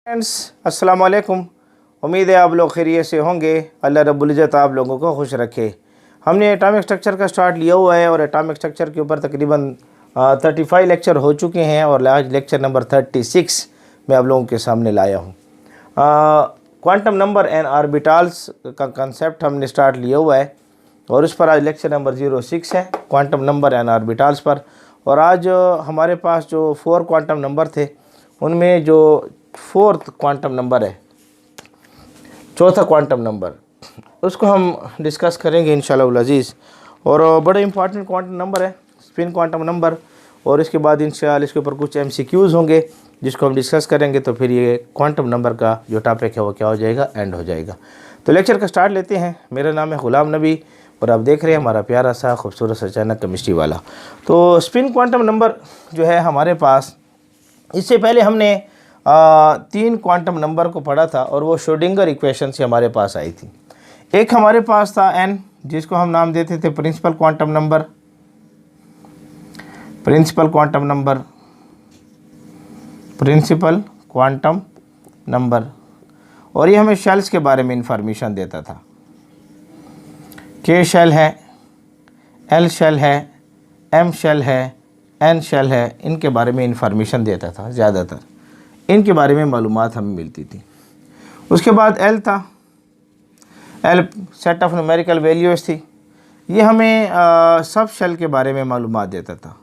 Friends अस्सलाम वालेकुम। उम्मीद है आप लोग खैरियत से होंगे। अल्लाह रब्बुल इज़्ज़त आप लोगों को खुश रखे। हमने एटॉमिक स्ट्रक्चर का स्टार्ट लिया हुआ है और एटॉमिक स्ट्रक्चर के ऊपर तकरीबन 35 लेक्चर हो चुके हैं और आज लेक्चर नंबर 36 मैं आप लोगों के सामने लाया हूँ। क्वांटम नंबर एंड ऑर्बिटल्स का कंसेप्ट हमने स्टार्ट लिया हुआ है और उस पर आज लेक्चर नंबर 06 है, क्वांटम नंबर एंड ऑर्बिटल्स पर। और आज हमारे पास जो 4 क्वांटम नंबर थे उनमें जो 4th क्वांटम नंबर है, चौथा क्वांटम नंबर, उसको हम डिस्कस करेंगे इंशाअल्लाह अज़ीज़। और बड़ा इंपॉर्टेंट क्वांटम नंबर है स्पिन क्वांटम नंबर। और इसके बाद इंशाअल्लाह इसके ऊपर कुछ MCQs होंगे जिसको हम डिस्कस करेंगे, तो फिर ये क्वांटम नंबर का जो टॉपिक है वो क्या हो जाएगा, एंड हो जाएगा। तो लेक्चर का स्टार्ट लेते हैं। मेरा नाम है ग़ुलाम नबी और आप देख रहे हैं हमारा प्यारा सा खूबसूरत सा चैनल केमिस्ट्री वाला। तो स्पिन क्वांटम नंबर जो है हमारे पास, इससे पहले हमने 3 क्वांटम नंबर को पढ़ा था और वो श्रोडिंगर इक्वेशन से हमारे पास आई थी। एक हमारे पास था n, जिसको हम नाम देते थे principal quantum number, principal quantum number, principal quantum number. और ये हमें शेल्स के बारे में इंफॉर्मेशन देता था। K शेल है, L शेल है, M शेल है, N शेल है, इनके बारे में इंफॉर्मेशन देता था। ज़्यादातर इनके बारे में मालूमात हमें मिलती थी। उसके बाद L था, L set of numerical values थी। ये हमें सब शेल के बारे में मालूमात देता था,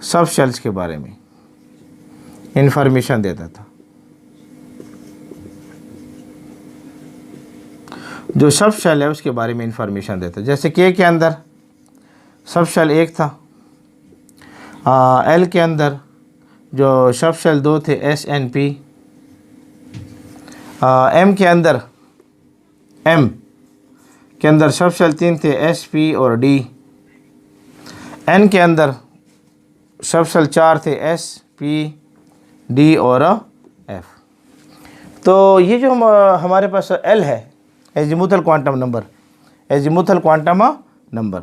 सब शेल्स के बारे में इंफॉर्मेशन देता था। जो सब शेल है उसके बारे में इंफॉर्मेशन देता है। जैसे K के अंदर सब शेल 1 था, L के अंदर जो सब शेल 2 थे S N P, M के अंदर, M के अंदर सब शेल 3 थे S P और D, N के अंदर सब शेल 4 थे S P D और F। तो ये जो हमारे पास L है, azimuthal quantum number, azimuthal quantum number,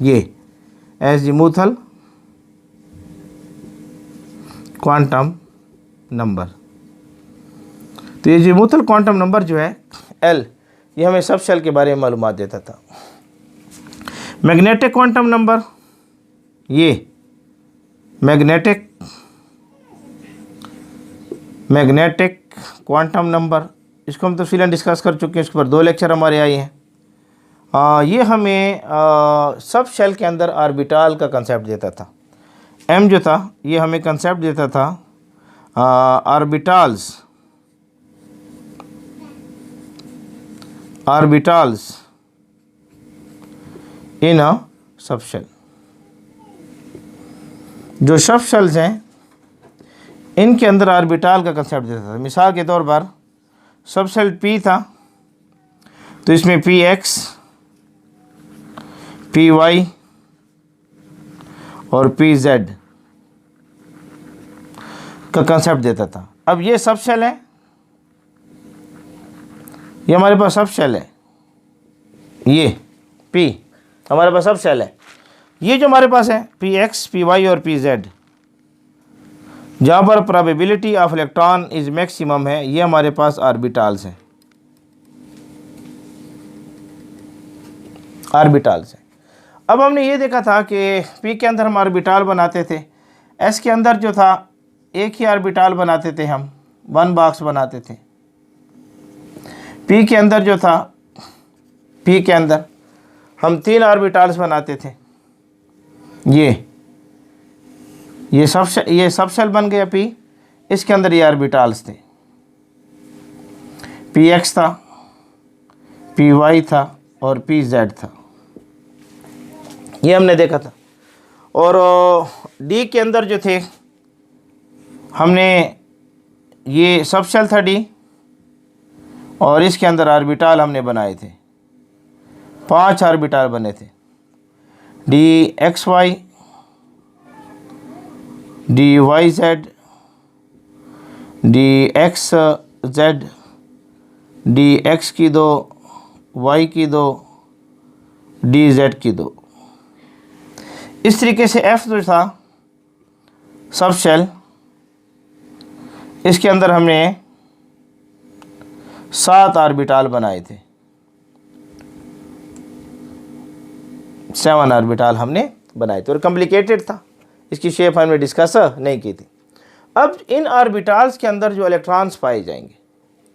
ये एजीमुथल क्वांटम नंबर। तो ये एजीमुथल क्वांटम नंबर जो है L, ये हमें सब शेल के बारे में मालूमात देता था। मैग्नेटिक क्वांटम नंबर, ये मैग्नेटिक क्वांटम नंबर, इसको हम तफसीलन डिस्कस कर चुके हैं। इसके ऊपर 2 लेक्चर हमारे आए हैं। ये हमें सब शेल के अंदर ऑर्बिटल का कंसेप्ट देता था। M जो था ये हमें कंसेप्ट देता था ऑर्बिटल्स इन अ सब शेल। जो सब शेल्स हैं इनके अंदर ऑर्बिटल का कंसेप्ट देता था। मिसाल के तौर पर सब शेल P था तो इसमें PX, PY और PZ का कंसेप्ट देता था। अब ये सब शेल है, ये हमारे पास सब शेल है, ये P हमारे पास सब शेल है। ये जो हमारे पास है PX, PY और PZ, जहाँ पर probability of electron is maximum है, ये हमारे पास ऑर्बिटल्स हैं, ऑर्बिटल्स हैं। अब हमने ये देखा था कि P के अंदर हम ऑर्बिटल बनाते थे, S के अंदर जो था एक ही ऑर्बिटल बनाते थे, हम 1 बॉक्स बनाते थे। P के अंदर जो था, P के अंदर हम 3 ऑर्बिटल्स बनाते थे। ये सब शेल बन गया P, इसके अंदर ये ऑर्बिटल्स थे, PX था, PY था और PZ था, ये हमने देखा था। और D के अंदर जो थे हमने, ये सब शेल था D और इसके अंदर ऑर्बिटल हमने बनाए थे, 5 ऑर्बिटल बने थे, DXY, DYZ, DXZ, DX की 2, Y की 2, DZ की 2। इस तरीके से F जो था सब शेल, इसके अंदर हमने 7 ऑर्बिटल बनाए थे, 7 ऑर्बिटल हमने बनाए थे और कॉम्प्लिकेटेड था, इसकी शेप हमने डिस्कस नहीं की थी। अब इन ऑर्बिटल्स के अंदर जो इलेक्ट्रॉन्स पाए जाएंगे,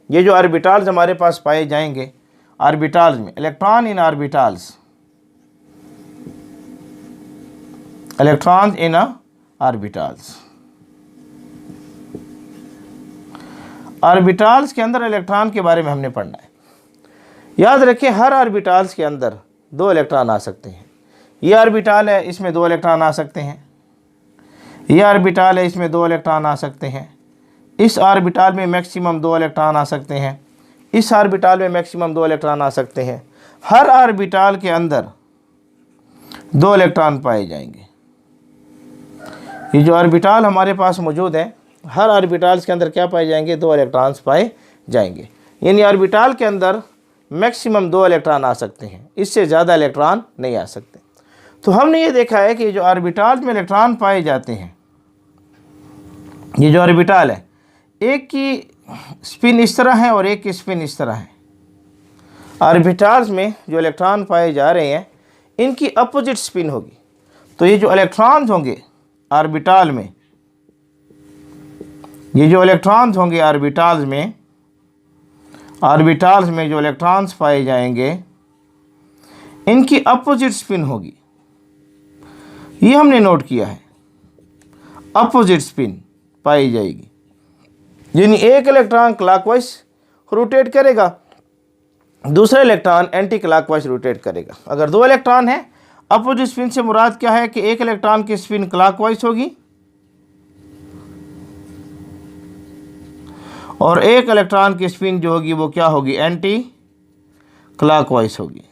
ये जो ऑर्बिटल्स हमारे पास पाए जाएंगे ऑर्बिटल्स में, electron in orbitals, electrons in orbitals, orbitals के अंदर इलेक्ट्रॉन के बारे में हमने पढ़ना है। याद रखें हर ऑर्बिटल्स के अंदर 2 इलेक्ट्रॉन आ सकते हैं। ये ऑर्बिटल है, इसमें 2 इलेक्ट्रॉन आ सकते हैं। ये ऑर्बिटल है, इसमें 2 इलेक्ट्रॉन आ सकते हैं। इस ऑर्बिटल में मैक्सिमम 2 इलेक्ट्रॉन आ सकते हैं। इस ऑर्बिटल में मैक्सिमम 2 इलेक्ट्रॉन आ सकते हैं। हर ऑर्बिटल के अंदर 2 इलेक्ट्रॉन पाए जाएंगे। ये जो ऑर्बिटल हमारे पास मौजूद है, हर ऑर्बिटल्स के अंदर क्या पाए जाएंगे? 2 इलेक्ट्रॉन्स पाए जाएंगे। यानी ऑर्बिटल के अंदर मैक्सिमम 2 इलेक्ट्रॉन आ सकते हैं, इससे ज़्यादा इलेक्ट्रॉन नहीं आ सकते। तो हमने ये देखा है कि जो ऑर्बिटल्स में इलेक्ट्रॉन पाए जाते हैं, ये जो ऑर्बिटल है, एक की स्पिन इस तरह है और एक की स्पिन इस तरह है। ऑर्बिटल्स में जो इलेक्ट्रॉन पाए जा रहे हैं, इनकी अपोजिट स्पिन होगी। तो ये जो इलेक्ट्रॉन्स होंगे ऑर्बिटल में, ये जो इलेक्ट्रॉन्स होंगे ऑर्बिटल्स में जो इलेक्ट्रॉन्स पाए जाएंगे, इनकी अपोजिट स्पिन होगी। ये हमने नोट किया है, अपोजिट स्पिन पाई जाएगी। यानी एक इलेक्ट्रॉन क्लॉकवाइज रोटेट करेगा, दूसरा इलेक्ट्रॉन एंटी क्लॉकवाइज रोटेट करेगा। अगर 2 इलेक्ट्रॉन है, अपोजिट स्पिन से मुराद क्या है कि एक इलेक्ट्रॉन की स्पिन क्लॉकवाइज होगी और एक इलेक्ट्रॉन की स्पिन जो होगी वो क्या होगी? एंटी क्लॉकवाइज होगी।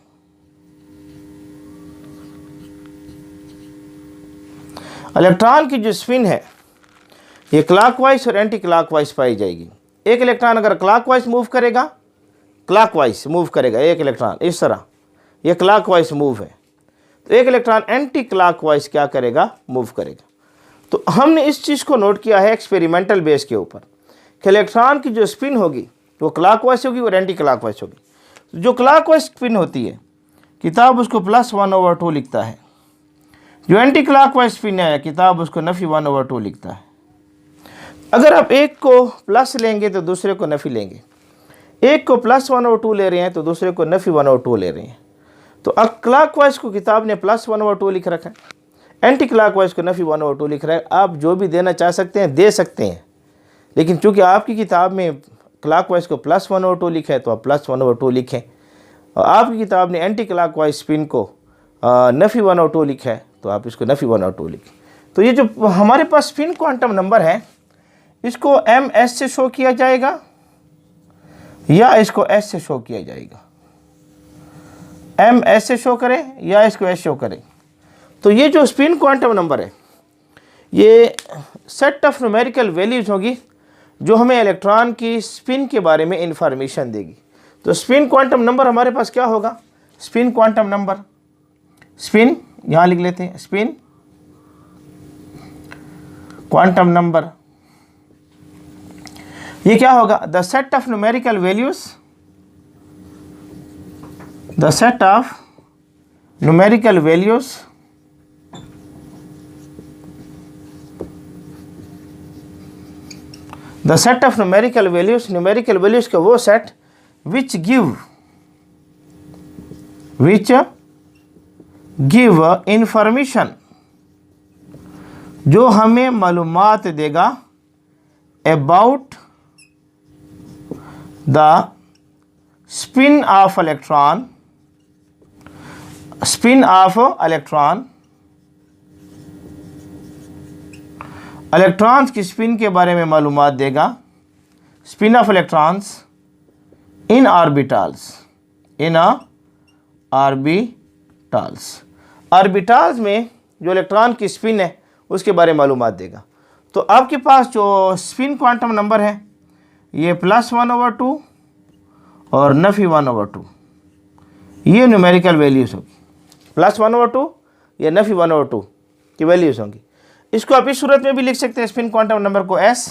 इलेक्ट्रॉन की जो स्पिन है ये क्लॉकवाइज और एंटी क्लॉकवाइज पाई जाएगी। एक इलेक्ट्रॉन अगर क्लॉकवाइज मूव करेगा, क्लॉकवाइज मूव करेगा एक इलेक्ट्रॉन इस तरह, ये क्लॉकवाइज मूव है, तो एक इलेक्ट्रॉन एंटी क्लॉकवाइज क्या करेगा? मूव करेगा। तो हमने इस चीज़ को नोट किया है एक्सपेरिमेंटल बेस के ऊपर कि इलेक्ट्रॉन की जो स्पिन होगी वो क्लॉकवाइज होगी और एंटी क्लॉकवाइज होगी। तो जो क्लॉकवाइज स्पिन होती है, किताब उसको +1/2 लिखता है। जो एंटी क्लॉकवाइज स्पिन है, किताब उसको -1/2 लिखता है। अगर आप एक को प्लस लेंगे तो दूसरे को नफी लेंगे, एक को +1/2 ले रहे हैं तो दूसरे को -1/2 ले रहे हैं। तो अब क्लॉकवाइज को किताब ने +1/2 लिख रखा है, एंटी क्लॉकवाइज को -1/2 लिख रहा है। आप जो भी देना चाह सकते हैं दे सकते हैं, लेकिन चूंकि आपकी किताब में क्लॉकवाइज को +1/2 लिखा है तो आप +1/2 लिखें, और आपकी किताब ने एंटी क्लॉकवाइज स्पिन को -1/2 लिखा है तो आप इसको -1/2 लिखें। तो ये जो हमारे पास स्पिन क्वांटम नंबर है, इसको ms से शो किया जाएगा या इसको s से शो किया जाएगा। ms से शो करें या इसको s शो करें। तो ये जो स्पिन क्वांटम नंबर है, ये सेट ऑफ न्यूमेरिकल वैल्यूज होगी जो हमें इलेक्ट्रॉन की स्पिन के बारे में इंफॉर्मेशन देगी। तो स्पिन क्वांटम नंबर हमारे पास क्या होगा? स्पिन क्वांटम नंबर, स्पिन यहाँ लिख लेते हैं, स्पिन क्वांटम नंबर ये क्या होगा? The set of numerical values, the set of numerical values the set of numerical values का वो सेट विच गिव इंफॉर्मेशन, जो हमें मालूमात देगा about the spin off electron, electrons की स्पिन के बारे में मालूमात देगा, spin off electrons in orbitals, orbitals में जो इलेक्ट्रॉन की स्पिन है उसके बारे में मालूमात देगा। तो आपके पास जो स्पिन क्वांटम नंबर है ये +1/2 और -1/2, ये न्यूमेरिकल वैल्यूज होगी। +1/2 या -1/2 की वैल्यूज होंगी। इसको आप इस सूरत में भी लिख सकते हैं, स्पिन क्वांटम नंबर को s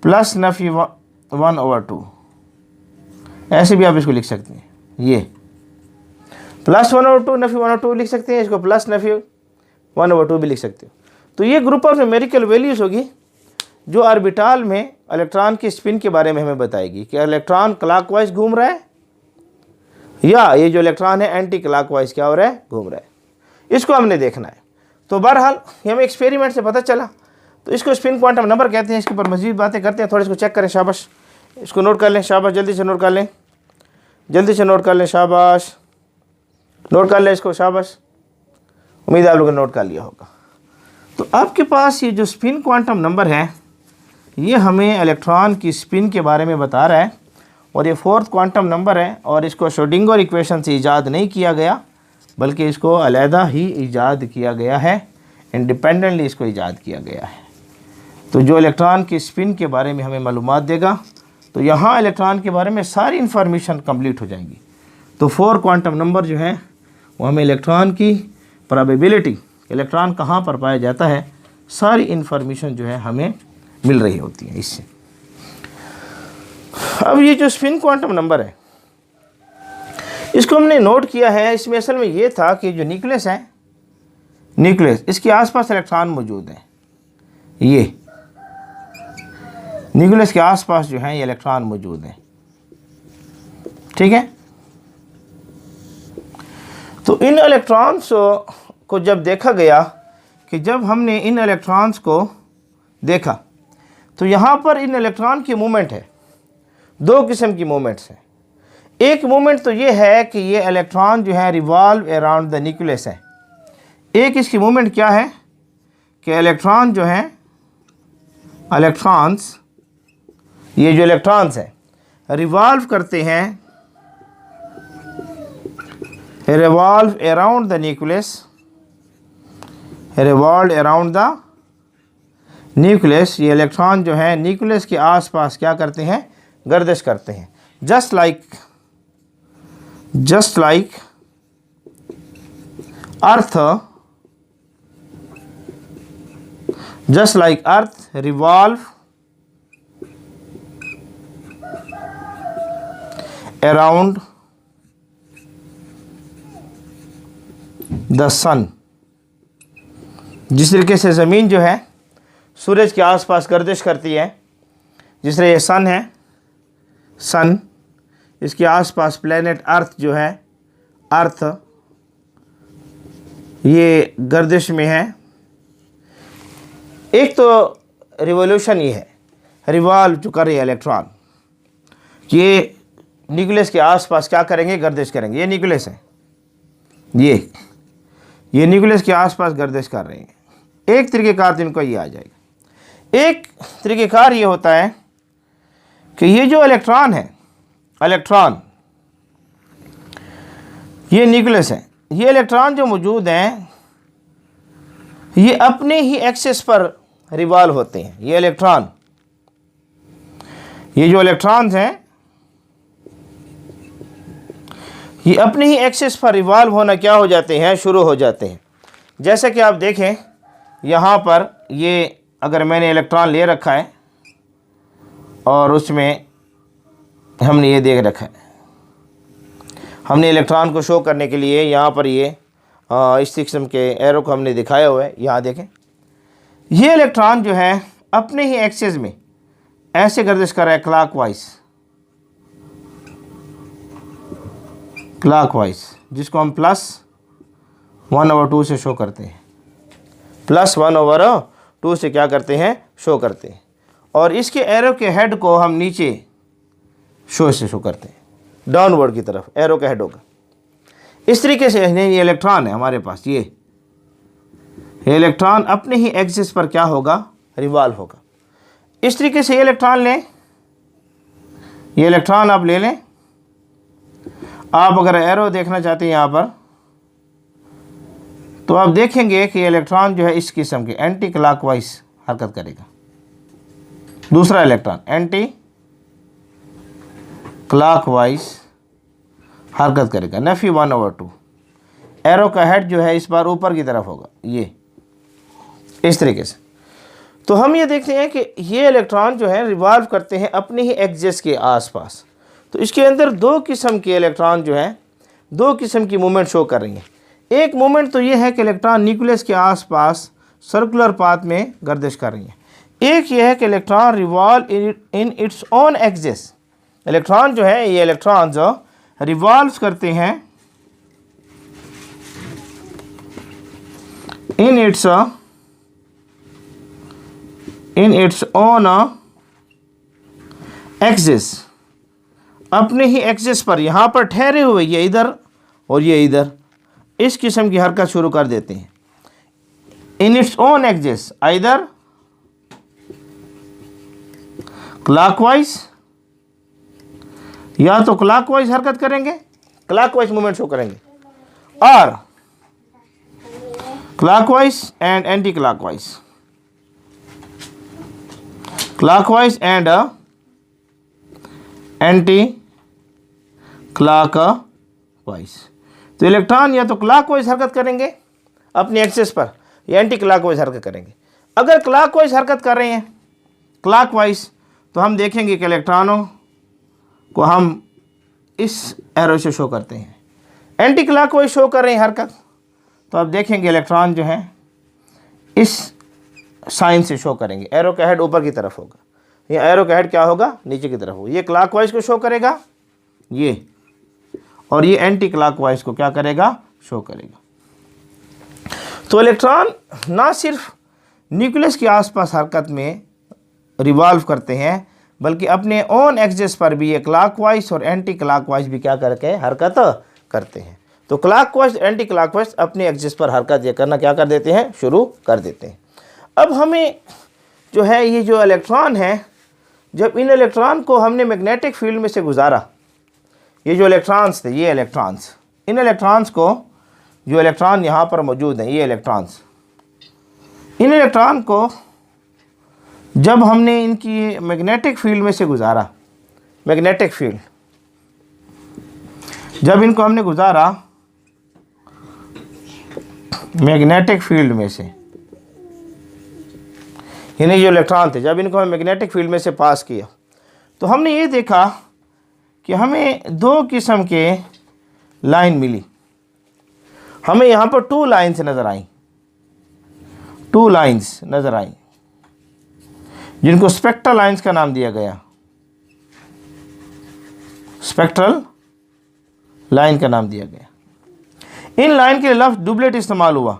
प्लस नफी 1/2, ऐसे भी आप इसको लिख सकते हैं। ये प्लस 1/2 नफी 1/2 लिख सकते हैं, इसको प्लस नफी 1/2 भी लिख सकते हो। तो ये ग्रुप ऑफ न्यूमेरिकल वैल्यूज़ होगी जो ऑर्बिटल में इलेक्ट्रॉन की स्पिन के बारे में हमें बताएगी कि इलेक्ट्रॉन क्लॉकवाइज घूम रहा है या ये जो इलेक्ट्रॉन है एंटी क्लॉकवाइज क्या हो रहा है, घूम रहा है। इसको हमने देखना है। तो बहरहाल ये हमें एक्सपेरिमेंट से पता चला, तो इसको स्पिन क्वांटम नंबर कहते हैं। इसके ऊपर मज़ीद बातें करते हैं, थोड़ा इसको चेक करें। शाबाश, इसको नोट कर लें। शाबाश, जल्दी से नोट कर लें, जल्दी से नोट कर लें। शाबाश, नोट कर लें इसको। शाबाश, उम्मीद है आप लोगों ने नोट कर लिया होगा। तो आपके पास ये जो स्पिन क्वांटम नंबर है ये हमें इलेक्ट्रॉन की स्पिन के बारे में बता रहा है, और ये फोर्थ क्वांटम नंबर है, और इसको श्रोडिंगर इक्वेशन से ईजाद नहीं किया गया, बल्कि इसको अलहदा ही ईजाद किया गया है, इंडिपेंडेंटली इसको ईजाद किया गया है। तो जो इलेक्ट्रॉन की स्पिन के बारे में हमें मालूमात देगा, तो यहाँ इलेक्ट्रॉन के बारे में सारी इन्फॉर्मेशन कंप्लीट हो जाएंगी। तो 4 क्वांटम नंबर जो है वो हमें इलेक्ट्रॉन की प्रोबेबिलिटी, इलेक्ट्रॉन कहाँ पर पाया जाता है, सारी इन्फॉर्मेशन जो है हमें मिल रही होती है इससे। अब ये जो स्पिन क्वांटम नंबर है इसको हमने नोट किया है। इसमें असल में ये था कि जो न्यूक्लियस है, न्यूक्लियस इसके आसपास इलेक्ट्रॉन मौजूद है। ये न्यूक्लियस के आसपास जो है ये इलेक्ट्रॉन मौजूद है, ठीक है। तो इन इलेक्ट्रॉन्स को जब देखा गया कि जब हमने इन इलेक्ट्रॉन्स को देखा तो यहाँ पर इन इलेक्ट्रॉन की मूवमेंट है, 2 किस्म की मूवमेंट्स हैं। एक मूवमेंट तो ये है कि ये इलेक्ट्रॉन जो है रिवॉल्व अराउंड द न्यूक्लियस है। एक इसकी मूवमेंट क्या है कि इलेक्ट्रॉन जो है, इलेक्ट्रॉन्स, ये जो इलेक्ट्रॉन्स हैं रिवॉल्व करते हैं, revolve around the nucleus, revolve around the nucleus. ये इलेक्ट्रॉन जो है न्यूक्लियस के आसपास क्या करते हैं, गर्दिश करते हैं। Just like earth, just like earth revolve around the sun, जिस तरीके से ज़मीन जो है सूरज के आसपास गर्दिश करती है, जिस तरह ये सन है, सन इसके आसपास प्लेनेट अर्थ जो है, अर्थ ये गर्दिश में है। एक तो रिवोल्यूशन ये है, रिवॉल्व जो कर रही है इलेक्ट्रॉन, ये न्यूक्लियस के आसपास क्या करेंगे, गर्दिश करेंगे। ये न्यूक्लियस है, ये न्यूक्लियस के आसपास गर्दिश कर रहे हैं। एक तरीक़ेकार तो इनको ये आ जाएगा। एक तरीक़ेकार ये होता है कि ये जो इलेक्ट्रॉन है, इलेक्ट्रॉन ये न्यूक्लियस है, ये इलेक्ट्रॉन जो मौजूद हैं ये अपने ही एक्सिस पर रिवॉल्व होते हैं। ये इलेक्ट्रॉन, ये जो इलेक्ट्रॉन्स हैं ये अपने ही एक्सिस पर रिवॉल्व होना क्या हो जाते हैं, शुरू हो जाते हैं। जैसे कि आप देखें यहाँ पर, ये अगर मैंने इलेक्ट्रॉन ले रखा है और उसमें हमने ये देख रखा है, हमने इलेक्ट्रॉन को शो करने के लिए यहाँ पर ये इस किस्म के एरो को हमने दिखाया हुआ है। यहाँ देखें, ये इलेक्ट्रॉन जो है अपने ही एक्सिस में ऐसे गर्दिश कर रहा है, क्लॉकवाइज, जिसको हम +1/2 से शो करते हैं, +1/2 से क्या करते हैं, शो करते हैं। और इसके एरो के हेड को हम नीचे शो करते हैं, डाउनवर्ड की तरफ एरो का हेड होगा। इस तरीके से ये इलेक्ट्रॉन है हमारे पास, ये इलेक्ट्रॉन अपने ही एक्सिस पर क्या होगा, रिवॉल्व होगा। इस तरीके से ये इलेक्ट्रॉन लें, ये इलेक्ट्रॉन आप ले लें। आप अगर एरो देखना चाहते हैं यहाँ पर, तो आप देखेंगे कि इलेक्ट्रॉन जो है इस किस्म के एंटी क्लॉकवाइज हरकत करेगा। दूसरा इलेक्ट्रॉन एंटी क्लॉकवाइज हरकत करेगा, नफी 1/2। एरो का हेड जो है इस बार ऊपर की तरफ होगा, ये इस तरीके से। तो हम ये देखते हैं कि ये इलेक्ट्रॉन जो है रिवॉल्व करते हैं अपने ही एक्सिस के आसपास। तो इसके अंदर दो किस्म के इलेक्ट्रॉन जो है, दो किस्म की मूवमेंट शो कर रही हैं। एक मूवमेंट तो ये है कि इलेक्ट्रॉन न्यूक्लियस के आसपास सर्कुलर पाथ में गर्दिश कर रही हैं। एक ये है कि electron revolve in its own axis. Electron जो है, ये इलेक्ट्रॉन जो रिवॉल्व करते हैं इन इट्स ओन एक्सिस, अपने ही एक्सिस पर, यहाँ पर ठहरे हुए, ये इधर और ये इधर, इस किस्म की हरकत शुरू कर देते हैं। In its own axis, either clockwise, या तो क्लॉकवाइज हरकत करेंगे, क्लॉकवाइज मूवमेंट शो करेंगे, और clockwise and anti clockwise, clockwise and anti clockwise. तो इलेक्ट्रॉन या तो क्लॉकवाइज हरकत करेंगे अपने एक्सिस पर, या एंटी क्लॉकवाइज हरकत करेंगे। अगर क्लॉकवाइज हरकत कर रहे हैं, क्लॉकवाइज, तो हम देखेंगे कि इलेक्ट्रॉनों को हम इस एरो से शो करते हैं। एंटी क्लॉकवाइज शो कर रहे हैं हरकत, तो आप देखेंगे इलेक्ट्रॉन जो है इस साइन से शो करेंगे। एरो का हेड ऊपर की तरफ होगा, ये एरो का हेड क्या होगा, नीचे की तरफ होगा। ये क्लॉकवाइज को शो करेगा ये, और ये एंटी क्लॉकवाइज को क्या करेगा, शो करेगा। तो इलेक्ट्रॉन ना सिर्फ न्यूक्लियस के आसपास हरकत में रिवॉल्व करते हैं, बल्कि अपने ओन एक्सिस पर भी ये क्लॉकवाइज और एंटी क्लॉकवाइज भी क्या करके हरकत करते हैं। तो क्लॉकवाइज एंटी क्लॉकवाइज अपने एक्सिस पर हरकत ये करना क्या कर देते हैं, शुरू कर देते हैं। अब हमें जो है ये जो इलेक्ट्रॉन है, जब इन इलेक्ट्रॉन को हमने मैग्नेटिक फील्ड में से गुजारा, ये जो इलेक्ट्रॉन्स थे, ये इलेक्ट्रॉन्स, इन इलेक्ट्रॉन्स को, जो इलेक्ट्रॉन यहाँ पर मौजूद हैं, ये इलेक्ट्रॉन्स, इन इलेक्ट्रॉन को जब हमने इनकी मैग्नेटिक फील्ड में से गुजारा, मैग्नेटिक फील्ड जब इनको हमने गुजारा मैग्नेटिक फील्ड में से, यानी जो इलेक्ट्रॉन थे, जब इनको हम मैग्नेटिक फील्ड में से पास किया, तो हमने ये देखा कि हमें दो किस्म के लाइन मिली। हमें यहाँ पर टू लाइन्स नज़र आई, टू लाइन्स नज़र आई, जिनको स्पेक्ट्रल लाइन्स का नाम दिया गया, स्पेक्ट्रल लाइन का नाम दिया गया। इन लाइन के लफ्ज़ डुबलेट इस्तेमाल हुआ,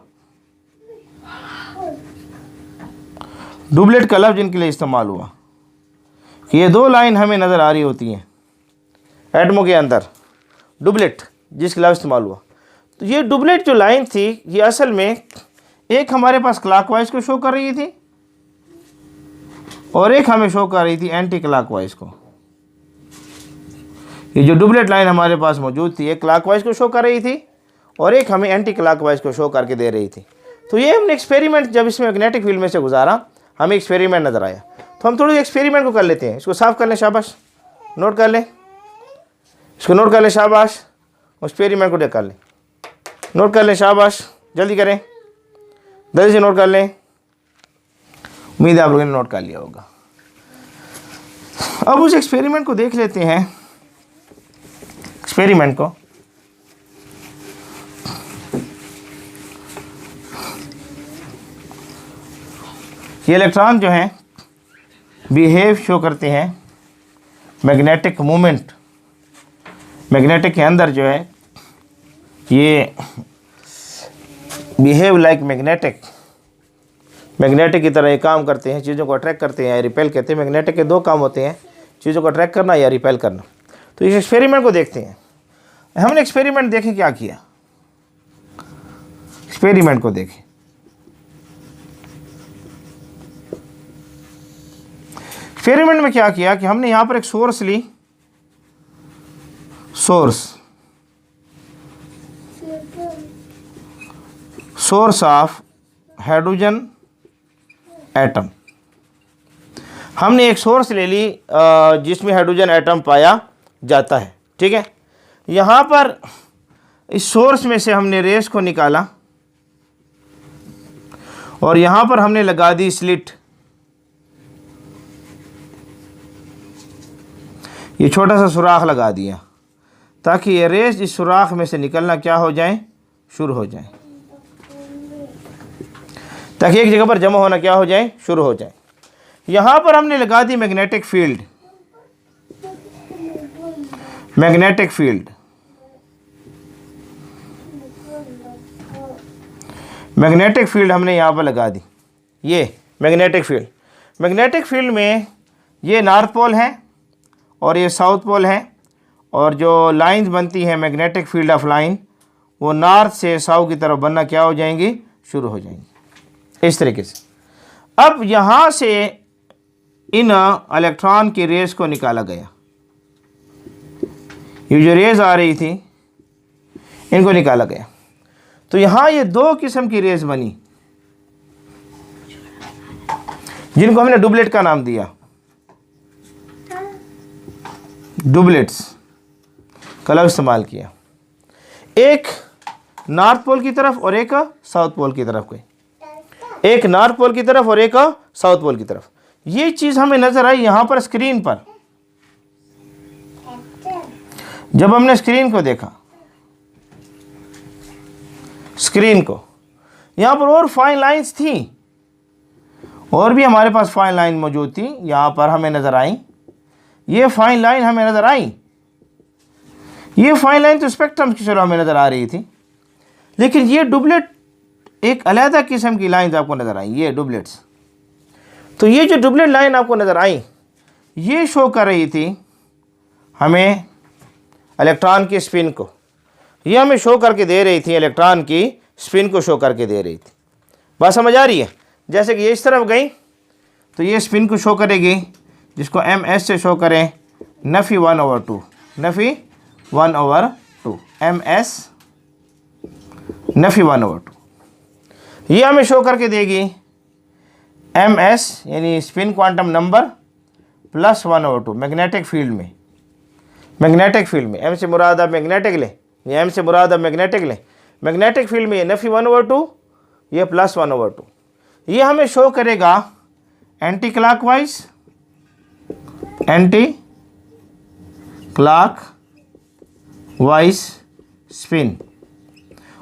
डुबलेट का लफ्ज़ इनके लिए इस्तेमाल हुआ कि ये दो लाइन हमें नज़र आ रही होती हैं एटमों के अंदर, डुबलेट जिसका लफ्ज़ इस्तेमाल हुआ। तो ये डुबलेट जो लाइन थी, ये असल में एक हमारे पास क्लॉकवाइज को शो कर रही थी और एक हमें शो कर रही थी एंटी क्लॉकवाइज को। ये जो डुबलेट लाइन हमारे पास मौजूद थी, एक क्लॉकवाइज को शो कर रही थी और एक हमें एंटी क्लॉकवाइज को शो करके दे रही थी। तो ये हमने एक्सपेरिमेंट जब इसमें मैग्नेटिक फील्ड में से गुजारा, हमें एक्सपेरिमेंट नज़र आया। तो हम थोड़ी एक्सपेरिमेंट को कर लेते हैं, इसको साफ कर लें, शाबाश, नोट कर लें, इसको नोट कर लें, शाबाश, एक्सपेरिमेंट को कर लें, नोट कर लें, शाबाश, जल्दी करें, जल्दी से नोट कर लें। उम्मीद है आप लोगों ने नोट कर लिया होगा। अब उस एक्सपेरिमेंट को देख लेते हैं। एक्सपेरिमेंट को ये इलेक्ट्रॉन जो हैं बिहेव शो करते हैं मैग्नेटिक मूवमेंट, मैग्नेटिक के अंदर जो है ये बिहेव लाइक मैग्नेटिक, मैग्नेटिक की तरह ये काम करते हैं, चीज़ों को अट्रैक्ट करते हैं या रिपेल करते हैं। मैग्नेटिक के दो काम होते हैं, चीज़ों को अट्रैक्ट करना या रिपेल करना। तो इस एक्सपेरिमेंट को देखते हैं। हमने एक्सपेरिमेंट देखें क्या किया, एक्सपेरिमेंट को देखें। एक्सपेरिमेंट में क्या किया कि हमने यहाँ पर एक सोर्स ली, सोर्स ऑफ हाइड्रोजन एटम। हमने एक सोर्स ले ली जिसमें हाइड्रोजन एटम पाया जाता है, ठीक है। यहाँ पर इस सोर्स में से हमने रेस को निकाला और यहाँ पर हमने लगा दी स्लिट, ये छोटा सा सुराख लगा दिया ताकि ये रेस इस सुराख में से निकलना क्या हो जाए, शुरू हो जाए, ताकि एक जगह पर जमा होना क्या हो जाए, शुरू हो जाए। यहाँ पर हमने लगा the magnetic field, magnetic field, magnetic field हमने यहाँ पर लगा दी। ये मैग्नेटिक फील्ड, मैग्नेटिक फील्ड में ये नॉर्थ पोल है और ये साउथ पोल है, और जो लाइंस बनती हैं मैग्नेटिक फील्ड ऑफ लाइन वो नॉर्थ से साउथ की तरफ बनना क्या हो जाएंगी, शुरू हो जाएंगी इस तरीके से। अब यहाँ से इन इलेक्ट्रॉन की रेस को निकाला गया, ये जो रेस आ रही थी इनको निकाला गया। तो यहाँ ये दो किस्म की रेस बनी जिनको हमने डुबलेट का नाम दिया, डुबलेट्स का लफ्ज़ इस्तेमाल किया, एक नॉर्थ पोल की तरफ और एक साउथ पोल की तरफ, एक नॉर्थ पोल की तरफ और एक साउथ पोल की तरफ। ये चीज़ हमें नज़र आई यहाँ पर स्क्रीन पर। जब हमने स्क्रीन को देखा, स्क्रीन को, यहाँ पर और फाइन लाइंस थी, और भी हमारे पास फाइन लाइन मौजूद थी, यहाँ पर हमें नज़र आई, ये फाइन लाइन हमें नज़र आई, ये फाइन लाइन तो स्पेक्ट्रम की तरह हमें नज़र आ रही थी, लेकिन ये डुबलेट एक अलग किस्म की लाइंस आपको नज़र आई, ये डुबलेट्स। तो ये जो डुबलेट लाइन आपको नज़र आई ये शो कर रही थी हमें इलेक्ट्रॉन की स्पिन को, ये हमें शो करके दे रही थी, इलेक्ट्रॉन की स्पिन को शो करके दे रही थी। बात समझ आ रही है? जैसे कि ये इस तरफ गई तो ये स्पिन को शो करेगी, जिसको ms से शो करें, नफ़ी 1/2, नफ़ी 1/2, ms नफ़ी 1/2, ये हमें शो करके देगी ms यानी spin quantum number plus 1/2 magnetic field में, मैग्नेटिक फील्ड में m से मुराद आप मैग्नेटिक लें, ये m से मुराद आप मैग्नेटिक लें, मैग्नेटिक फील्ड में ये नफ़ी 1/2, ये प्लस 1/2, ये हमें शो करेगा anti clockwise, anti clockwise spin,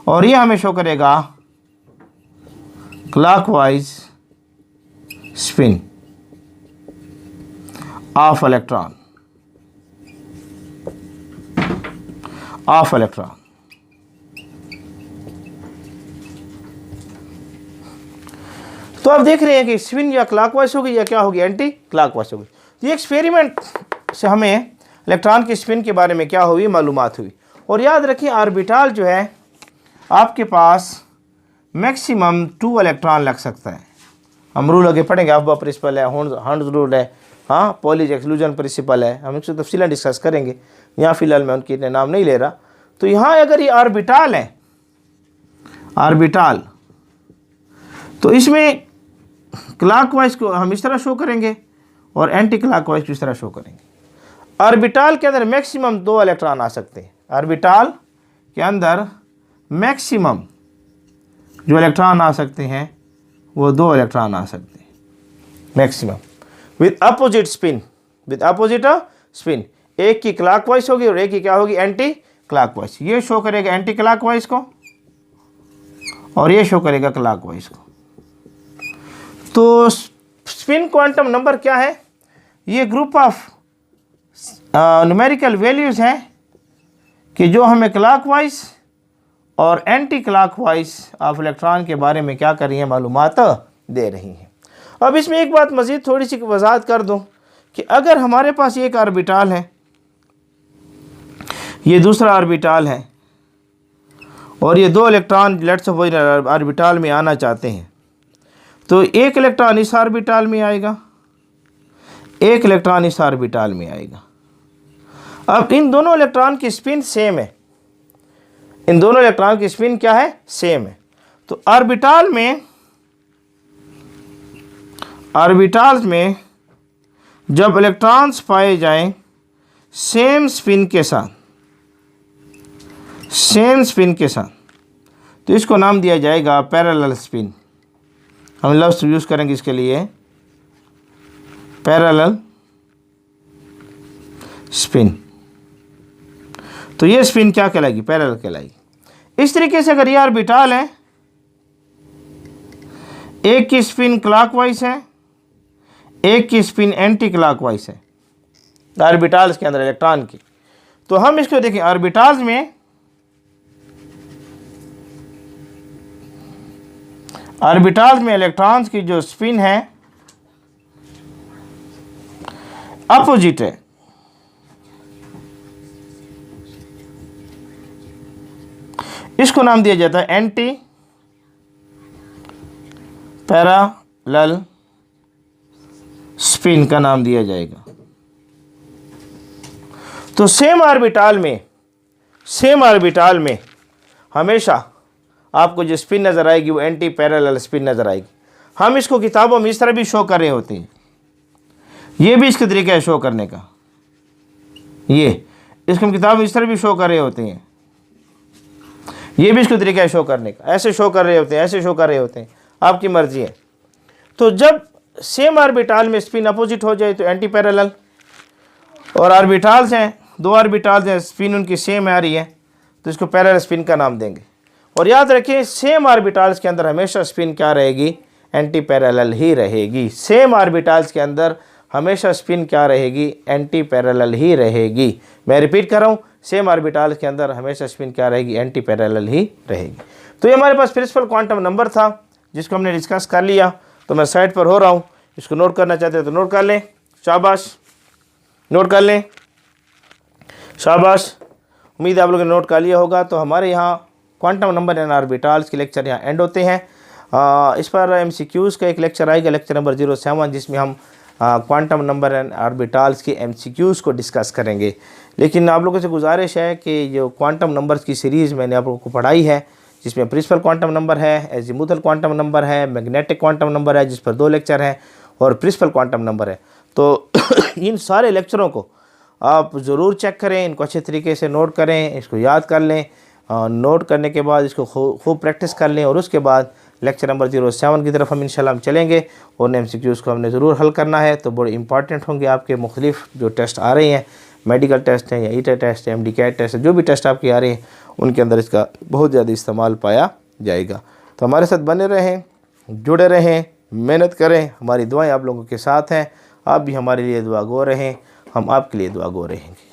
और ये हमें शो करेगा clockwise spin off electron, of electron. तो आप देख रहे हैं कि स्पिन या क्लॉकवाइज होगी या क्या होगी, एंटी क्लॉकवाइज होगी। तो ये एक्सपेरिमेंट से हमें इलेक्ट्रॉन की स्पिन के बारे में क्या हुई, मालूमात हुई। और याद रखिए ऑर्बिटल जो है आपके पास मैक्सिमम 2 इलेक्ट्रॉन लग सकता है। हम रूल आगे पढ़ेंगे, अफबा प्रिंसिपल है, हंड्स रूल है, हाँ पॉलिज एक्सक्लूजन प्रिंसिपल है, हम इसको तफसीला डिस्कस करेंगे, यहाँ फ़िलहाल मैं उनके इतने नाम नहीं ले रहा। तो यहाँ अगर ये ऑर्बिटल है, ऑर्बिटल, तो इसमें क्लॉकवाइज को हम इस तरह शो करेंगे और एंटी क्लॉकवाइज को इस तरह शो करेंगे। ऑर्बिटल के अंदर मैक्सिमम 2 इलेक्ट्रॉन आ सकते हैं, ऑर्बिटल के अंदर मैक्सिमम जो इलेक्ट्रॉन आ सकते हैं वो 2 इलेक्ट्रॉन आ सकते हैं maximum, with opposite spin, with opposite spin. एक की क्लॉकवाइज होगी और एक की क्या होगी, एंटी क्लॉकवाइज। ये शो करेगा एंटी क्लॉकवाइज को और ये शो करेगा क्लॉकवाइज को। तो स्पिन क्वांटम नंबर क्या है, ये ग्रुप ऑफ न्यूमेरिकल वैल्यूज़ हैं कि जो हमें क्लॉकवाइज और एंटी क्लॉकवाइज ऑफ इलेक्ट्रॉन के बारे में क्या कर रही हैं, मालूमात दे रही हैं। अब इसमें एक बात मज़ीद थोड़ी सी वजाहत कर दूं कि अगर हमारे पास एक ऑर्बिटल है, ये दूसरा ऑर्बिटल है, और ये 2 इलेक्ट्रॉन लेट्स सपोज ऑर्बिटल में आना चाहते हैं, तो एक इलेक्ट्रॉन इस ऑर्बिटल में आएगा, एक इलेक्ट्रॉन इस ऑर्बिटल में आएगा। अब इन दोनों इलेक्ट्रॉन की स्पिन सेम है, इन दोनों इलेक्ट्रॉन की स्पिन क्या है, सेम है। तो ऑर्बिटल में, ऑर्बिटल्स में जब इलेक्ट्रॉन्स पाए जाएं सेम स्पिन के साथ, सेम स्पिन के साथ, तो इसको नाम दिया जाएगा पैरेलल स्पिन। हम लफ्ज़ यूज़ करेंगे इसके लिए पैरेलल स्पिन। तो ये स्पिन क्या कहलाएगी? पैरेलल कहलाएगी। इस तरीके से अगर ये ऑर्बिटल है, एक की स्पिन क्लॉकवाइज है, एक की स्पिन एंटी क्लॉकवाइज है ऑर्बिटल्स के अंदर इलेक्ट्रॉन की, तो हम इसको देखें ऑर्बिटल्स में, ऑर्बिटल्स में इलेक्ट्रॉन्स की जो स्पिन है अपोजिट है। इसको नाम दिया जाता है एंटी पैरेलल स्पिन का नाम दिया जाएगा। तो सेम ऑर्बिटल में हमेशा आपको जो स्पिन नज़र आएगी वो एंटी पैरेलल स्पिन नज़र आएगी। हम इसको किताबों में इस तरह भी शो कर रहे होते हैं, ये भी इसका तरीका है शो करने का, ये इसको हम किताब में इस तरह भी शो कर रहे होते हैं, ये भी इसका तरीका है शो करने का, ऐसे शो कर रहे होते हैं, ऐसे शो कर रहे होते हैं, आपकी मर्जी है। तो जब सेम ऑर्बिटल में स्पिन अपोजिट हो जाए तो एंटी पैरेलल, और ऑर्बिटल्स हैं, दो ऑर्बिटल्स हैं, स्पिन उनकी सेम आ रही है तो इसको पैरेलल स्पिन का नाम देंगे। और याद रखें सेम ऑर्बिटल्स के अंदर हमेशा स्पिन क्या रहेगी? एंटी पैरेलल ही रहेगी। सेम ऑर्बिटल्स के अंदर हमेशा स्पिन क्या रहेगी? एंटी पैरेलल ही रहेगी। मैं रिपीट कर रहा हूँ, सेम ऑर्बिटल्स के अंदर हमेशा स्पिन क्या रहेगी? एंटी पैरेलल ही रहेगी। तो ये हमारे पास प्रिंसिपल क्वांटम नंबर था जिसको हमने डिस्कस कर लिया। तो मैं साइड पर हो रहा हूँ, इसको नोट करना चाहते हैं तो नोट कर लें, शाबाश, नोट कर लें, शाबाश। उम्मीद है आप लोगों ने नोट कर लिया होगा। तो हमारे यहाँ क्वांटम नंबर एंड ऑर्बिटल्स के लेक्चर यहाँ एंड होते हैं। इस पर MCQs का एक लेक्चर आएगा, लेक्चर नंबर 07, जिसमें हम क्वांटम नंबर एंड ऑर्बिटल्स के MCQs को डिस्कस करेंगे। लेकिन आप लोगों से गुजारिश है कि जो क्वांटम नंबर्स की सीरीज़ मैंने आप लोगों को पढ़ाई है, जिसमें प्रिंसिपल क्वांटम नंबर है, एजीमुथल क्वांटम नंबर है, मैग्नेटिक क्वांटम नंबर है जिस पर 2 लेक्चर हैं, और प्रिंसिपल क्वांटम नंबर है। तो इन सारे लेक्चरों को आप ज़रूर चेक करें, इनको अच्छे तरीके से नोट करें, इसको याद कर लें, नोट करने के बाद इसको खूब प्रैक्टिस कर लें, और उसके बाद लेक्चर नंबर 07 की तरफ हम इंशाल्लाह चलेंगे। और MCQs को हमने ज़रूर हल करना है। तो बड़े इंपॉर्टेंट होंगे आपके मुख्तलिफ जो टेस्ट आ रहे हैं, मेडिकल टेस्ट हैं या ईटा टेस्ट है, MD कैट टेस्ट है, जो भी टेस्ट आपके आ रहे हैं उनके अंदर इसका बहुत ज़्यादा इस्तेमाल पाया जाएगा। तो हमारे साथ बने रहें, जुड़े रहें, मेहनत करें। हमारी दुआएं आप लोगों के साथ हैं, आप भी हमारे लिए दुआ गो रहें, हम आपके लिए दुआ गो रहेंगे।